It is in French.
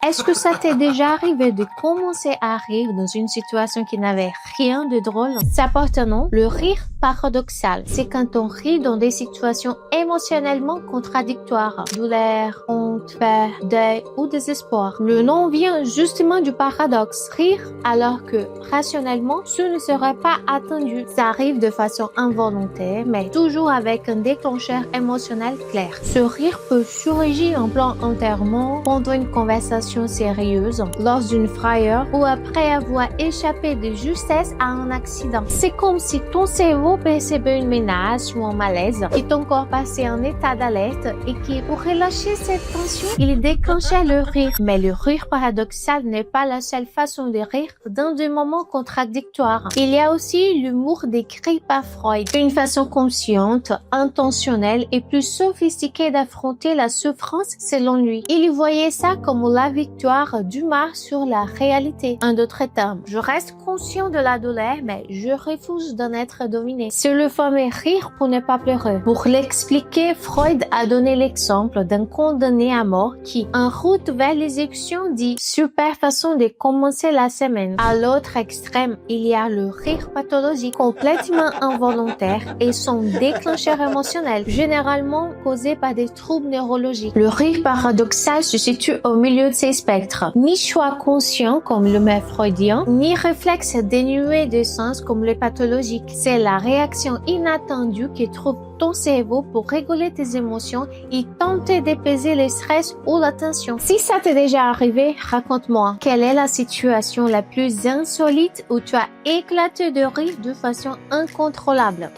Est-ce que ça t'est déjà arrivé de commencer à rire dans une situation qui n'avait rien de drôle? Ça porte un nom, le rire paradoxal. C'est quand on rit dans des situations émotionnellement contradictoires. Douleur, honte, peur, deuil ou désespoir. Le nom vient justement du paradoxe. Rire alors que, rationnellement, ce ne serait pas attendu. Ça arrive de façon involontaire, mais toujours avec un déclencheur émotionnel clair. Ce rire peut surgir en plein enterrement, pendant une conversation sérieuse, lors d'une frayeur ou après avoir échappé de justesse à un accident. C'est comme si ton cerveau percevait une menace ou un malaise et ton corps passait en état d'alerte et qui, pour relâcher cette tension, il déclenchait le rire. Mais le rire paradoxal n'est pas la seule façon de rire dans des moments contradictoires. Il y a aussi l'humour décrit par Freud, une façon consciente, intentionnelle et plus sophistiquée d'affronter la souffrance selon lui. Il voyait ça comme la victoire du mal sur la réalité. En d'autres termes, je reste conscient de la douleur, mais je refuse d'en être dominé. C'est le fameux rire pour ne pas pleurer. Pour l'expliquer, Freud a donné l'exemple d'un condamné à mort qui, en route vers l'exécution, dit « super façon de commencer la semaine ». À l'autre extrême, il y a le rire pathologique, complètement involontaire et son déclencheur émotionnel, généralement causé par des troubles neurologiques. Le rire paradoxal se situe au milieu de ces spectres. Ni choix conscient comme le met freudien, ni réflexe dénué de sens comme le pathologique. C'est la réaction inattendue qui trouve ton cerveau pour réguler tes émotions et tenter d'apaiser le stress ou la tension. Si ça t'est déjà arrivé, raconte-moi. Quelle est la situation la plus insolite où tu as éclaté de rire de façon incontrôlable?